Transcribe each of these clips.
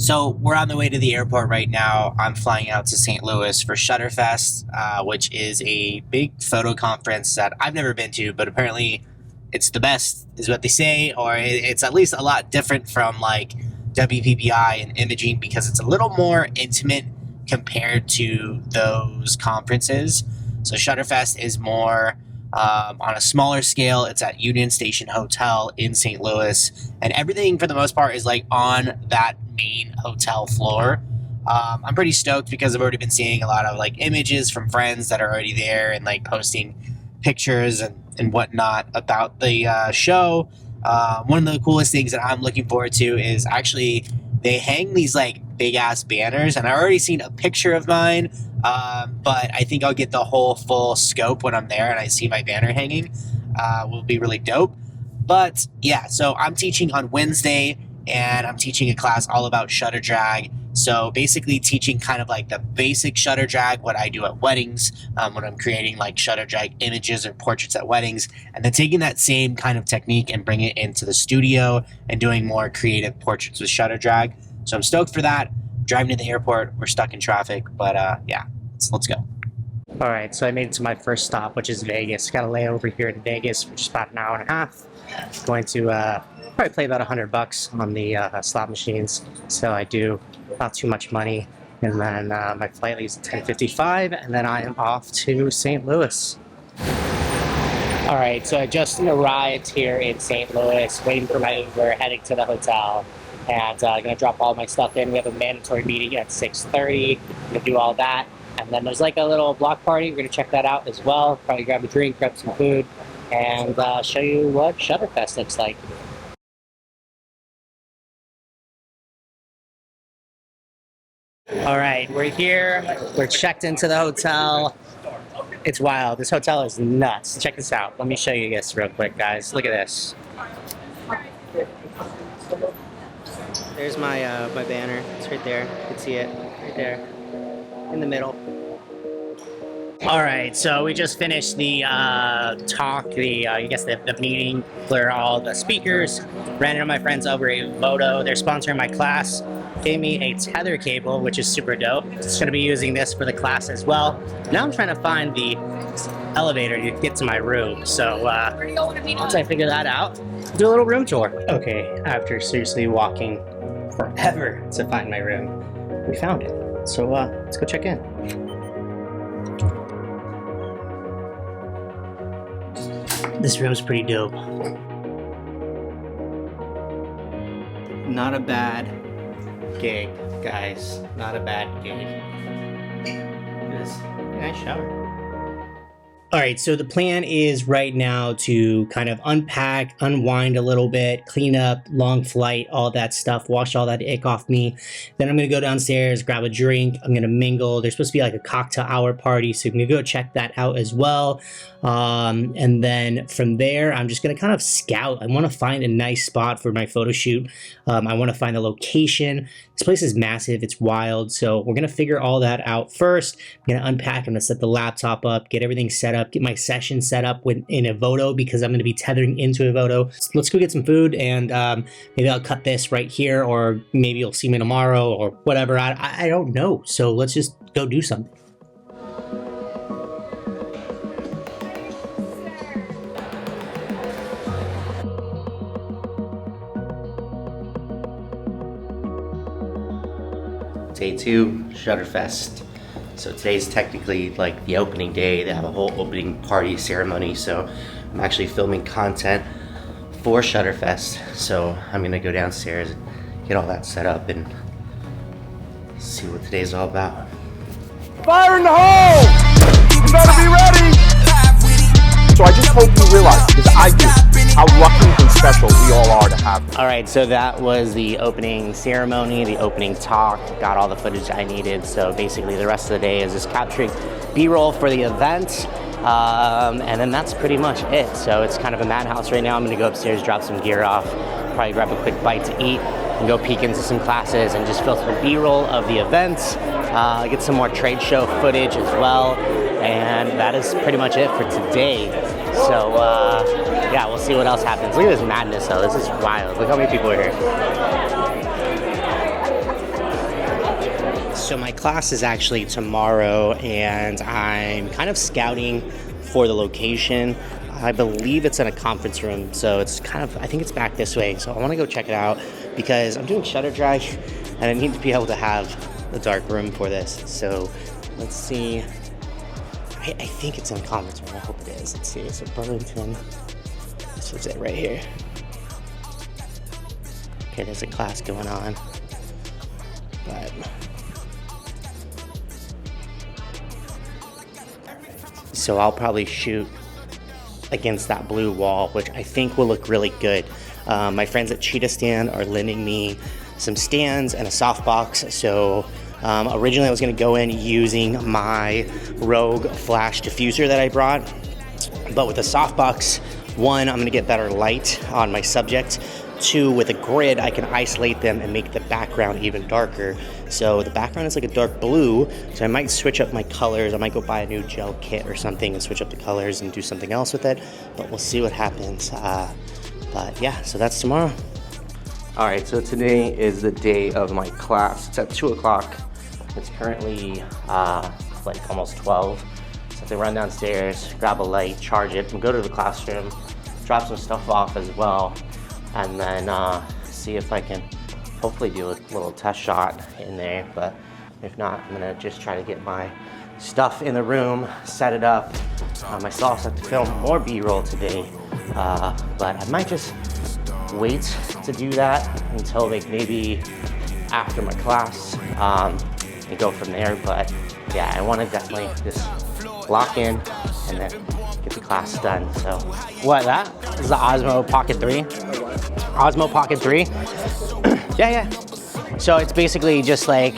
So we're on the way to the airport right now. I'm flying out to St. Louis for ShutterFest, which is a big photo conference that I've never been to, but apparently it's the best, is what they say, or it's at least a lot different from like WPPI and imaging because it's a little more intimate compared to those conferences. So ShutterFest is more on a smaller scale. It's at Union Station Hotel in St. Louis, and everything for the most part is like on that main hotel floor. I'm pretty stoked because I've already been seeing a lot of like images from friends that are already there and like posting pictures and whatnot about the show. One of the coolest things that I'm looking forward to is actually they hang these like big ass banners, and I already seen a picture of mine, but I think I'll get the whole full scope when I'm there and I see my banner hanging. Will be really dope. But yeah, so I'm teaching on Wednesday, and I'm teaching a class all about shutter drag. So basically teaching kind of like the basic shutter drag, what I do at weddings, when I'm creating like shutter drag images or portraits at weddings, and then taking that same kind of technique and bringing it into the studio and doing more creative portraits with shutter drag. So I'm stoked for that. Driving to the airport, we're stuck in traffic, but yeah, let's go. All right, so I made it to my first stop, which is Vegas. Got a layover here in Vegas for just about an hour and a half. Going to probably play about $100 on the slot machines, so I do not too much money. And then my flight leaves at 10:55, and then I am off to St. Louis. All right, so I just arrived here in St. Louis, waiting for my Uber, heading to the hotel, and I'm gonna drop all my stuff in. We have a mandatory meeting at 6:30. I'm gonna do all that, and then there's like a little block party. We're gonna check that out as well. Probably grab a drink, grab some food, and show you what ShutterFest looks like. All right, we're here. We're checked into the hotel. It's wild. This hotel is nuts. Check this out. Let me show you this real quick, guys. Look at this. There's my my banner. It's right there. You can see it right there in the middle. All right, so we just finished the talk, I guess the meeting for all the speakers. Ran into my friends over at Moto. They're sponsoring my class. Gave me a tether cable, which is super dope. Just gonna be using this for the class as well. Now I'm trying to find the elevator to get to my room. So once I figure that out, do a little room tour. Okay, after seriously walking forever to find my room, we found it. So let's go check in. This room's pretty dope. Not a bad gig, guys. Not a bad gig. Look at this. Nice shower. All right, so the plan is right now to kind of unpack, unwind a little bit, clean up, long flight, all that stuff, wash all that ick off me. Then I'm gonna go downstairs, grab a drink, I'm gonna mingle. There's supposed to be like a cocktail hour party, so I'm gonna go check that out as well. And then from there, I'm just gonna kind of scout. I wanna find a nice spot for my photo shoot. I wanna find the location. This place is massive, it's wild, so we're gonna figure all that out first. I'm gonna unpack, I'm gonna set the laptop up, get everything set up, get my session set up in a Voto because I'm going to be tethering into a Voto. So let's go get some food, and maybe I'll cut this right here, or maybe you'll see me tomorrow or whatever. I don't know. So let's just go do something. Day 2, ShutterFest. So today's technically like the opening day. They have a whole opening party ceremony. So I'm actually filming content for ShutterFest. So I'm gonna go downstairs and get all that set up and see what today's all about. Fire in the hole! You better be ready! So I just hope you realize, because I do, how lucky and special we all are to have. All right, so that was the opening ceremony, the opening talk, got all the footage I needed. So basically the rest of the day is just capturing B-roll for the event. And then that's pretty much it. So it's kind of a madhouse right now. I'm gonna go upstairs, drop some gear off, probably grab a quick bite to eat, and go peek into some classes and just film some B-roll of the events, get some more trade show footage as well. And that is pretty much it for today. So yeah, we'll see what else happens. Look at this madness though, this is wild. Look how many people are here. So my class is actually tomorrow, and I'm kind of scouting for the location. I believe it's in a conference room, so it's kind of, I think it's back this way. So I want to go check it out because I'm doing shutter dry, and I need to be able to have a dark room for this. So let's see. I think it's in a conference room. I hope it is. Let's see. It's at Burlington. This is it right here. Okay, there's a class going on. But so I'll probably shoot against that blue wall, which I think will look really good. My friends at Cheetah Stand are lending me some stands and a softbox. So originally I was gonna go in using my Rogue flash diffuser that I brought, but with a softbox, one, I'm gonna get better light on my subject. Two, with a grid, I can isolate them and make the background even darker. So the background is like a dark blue, so I might switch up my colors. I might go buy a new gel kit or something and switch up the colors and do something else with it, but we'll see what happens. But yeah, so that's tomorrow. All right, so today is the day of my class. It's at 2 o'clock. It's currently like almost 12. So I have to run downstairs, grab a light, charge it, and go to the classroom, drop some stuff off as well, and then see if I can hopefully do a little test shot in there. But if not, I'm gonna just try to get my stuff in the room, set it up. I still also have to film more B-roll today, but I might just wait to do that until like maybe after my class and go from there. But yeah, I want to definitely just lock in and then get the class done. So what, that is the Osmo Pocket 3? Osmo Pocket 3? yeah. So it's basically just like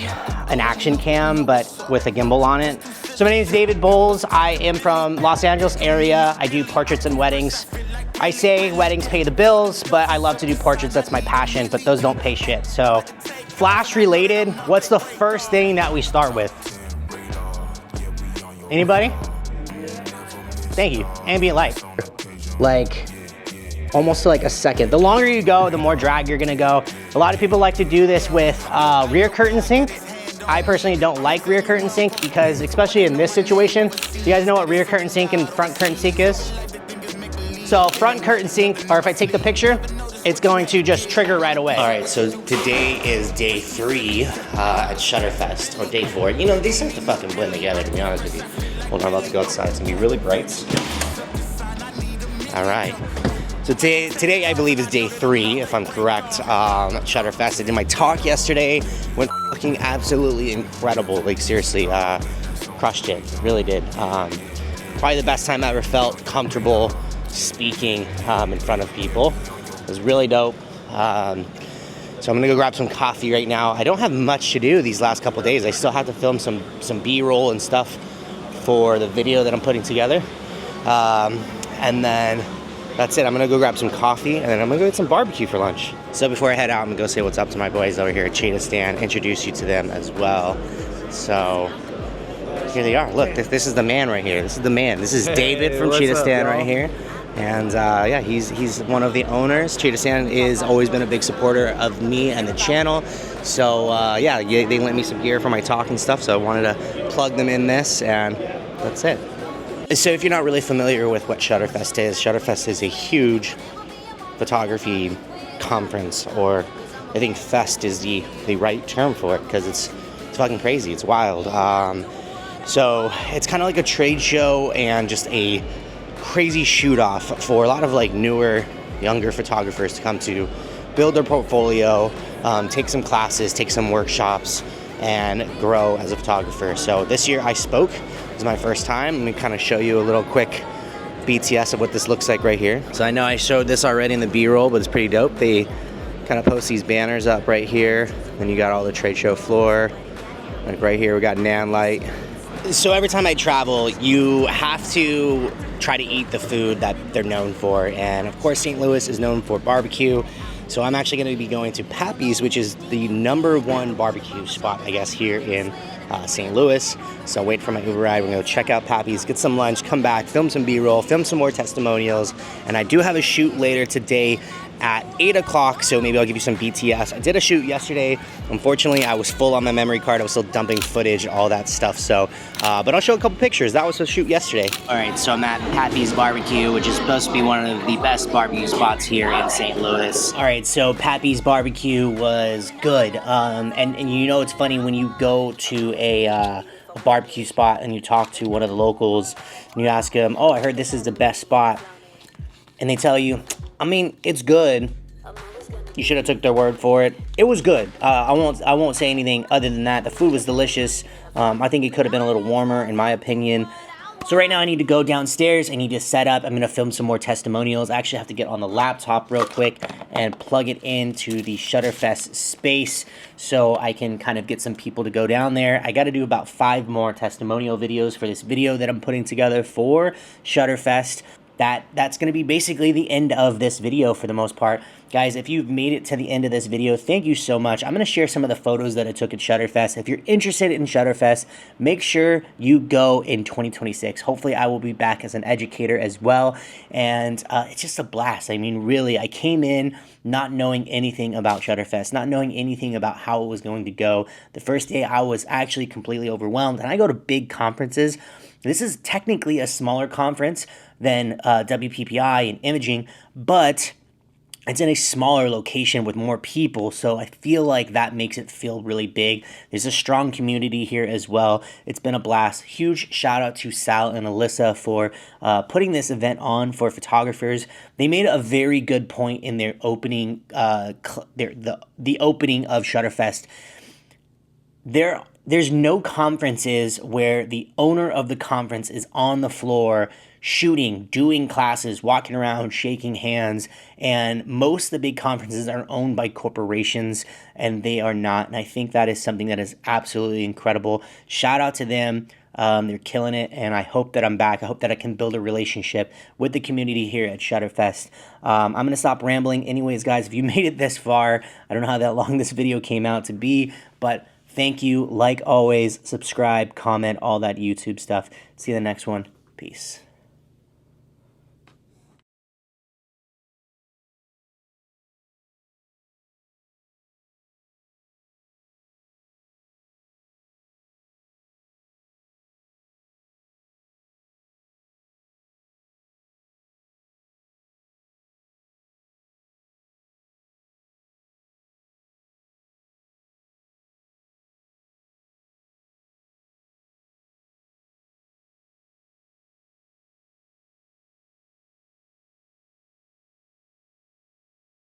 an action cam, but with a gimbal on it. So my name is David Bowles. I am from Los Angeles area. I do portraits and weddings. I say weddings pay the bills, but I love to do portraits. That's my passion, but those don't pay shit. So flash related, what's the first thing that we start with? Anybody? Thank you. Ambient light. Like almost like a second. The longer you go, the more drag you're gonna go. A lot of people like to do this with rear curtain sync. I personally don't like rear curtain sync because, especially in this situation, you guys know what rear curtain sync and front curtain sync is? So front curtain sync, or if I take the picture, it's going to just trigger right away. All right, so today is day 3 at ShutterFest, or day 4. You know, they start to fucking blend together, to be honest with you. Hold on, I'm about to go outside. It's gonna be really bright. All right. So today I believe is day 3, if I'm correct, at ShutterFest. I did my talk yesterday, went fucking absolutely incredible. Like seriously, crushed it, really did. Probably the best time I ever felt comfortable speaking in front of people. It was really dope. So I'm gonna go grab some coffee right now. I don't have much to do these last couple days. I still have to film some B-roll and stuff for the video that I'm putting together. And then that's it. I'm gonna go grab some coffee and then I'm gonna go get some barbecue for lunch. So before I head out, I'm gonna go say what's up to my boys over here at Cheetah Stand, introduce you to them as well. So here they are. Look, this is the man right here. This is the man. This is David from Cheetah Stand right here. And yeah, he's one of the owners. Cheetah Stand has always been a big supporter of me and the channel. So yeah, they lent me some gear for my talk and stuff, so I wanted to plug them in this, and that's it. So if you're not really familiar with what ShutterFest is a huge photography conference, or I think fest is the right term for it, because it's fucking crazy, it's wild. So it's kind of like a trade show and just a crazy shoot off for a lot of like newer, younger photographers to come to build their portfolio, take some classes, take some workshops, and grow as a photographer. So this year I spoke. It was my first time. Let me kind of show you a little quick BTS of what this looks like right here. So I know I showed this already in the B-roll, but it's pretty dope. They kind of post these banners up right here. Then you got all the trade show floor. Like right here, we got Nan Light. So every time I travel, you have to try to eat the food that they're known for. And of course, St. Louis is known for barbecue. So I'm actually going to be going to Pappy's, which is the #1 barbecue spot, I guess, here in St. Louis. So wait for my Uber ride. We're going to check out Pappy's, get some lunch, come back, film some B-roll, film some more testimonials. And I do have a shoot later today at 8 o'clock, so maybe I'll give you some BTS. I did a shoot yesterday. Unfortunately, I was full on my memory card. I was still dumping footage and all that stuff, so, but I'll show a couple pictures. That was the shoot yesterday. All right, so I'm at Pappy's Barbecue, which is supposed to be one of the best barbecue spots here in St. Louis. All right, so Pappy's Barbecue was good, and you know, it's funny when you go to a barbecue spot and you talk to one of the locals and you ask them, oh, I heard this is the best spot, and they tell you, I mean, it's good. You should have took their word for it. It was good. I won't say anything other than that. The food was delicious. I think it could have been a little warmer, in my opinion. So right now I need to go downstairs. I need to set up. I'm going to film some more testimonials. I actually have to get on the laptop real quick and plug it into the ShutterFest space so I can kind of get some people to go down there. I got to do about 5 more testimonial videos for this video that I'm putting together for ShutterFest. That's going to be basically the end of this video for the most part. Guys, if you've made it to the end of this video, thank you so much. I'm going to share some of the photos that I took at ShutterFest. If you're interested in ShutterFest, make sure you go in 2026. Hopefully, I will be back as an educator as well. And it's just a blast. I mean, really, I came in not knowing anything about ShutterFest, not knowing anything about how it was going to go. The first day, I was actually completely overwhelmed. And I go to big conferences. This is technically a smaller conference than WPPI and imaging, but it's in a smaller location with more people, so I feel like that makes it feel really big. There's a strong community here as well. It's been a blast. Huge shout out to Sal and Alyssa for putting this event on for photographers. They made a very good point in their opening, the opening of ShutterFest. There's no conferences where the owner of the conference is on the floor shooting, doing classes, walking around, shaking hands, and most of the big conferences are owned by corporations, and they are not, and I think that is something that is absolutely incredible. Shout out to them. They're killing it, and I hope that I'm back. I hope that I can build a relationship with the community here at ShutterFest. I'm going to stop rambling. Anyways, guys, if you made it this far, I don't know how that long this video came out to be, but thank you. Like always, subscribe, comment, all that YouTube stuff. See you in the next one. Peace.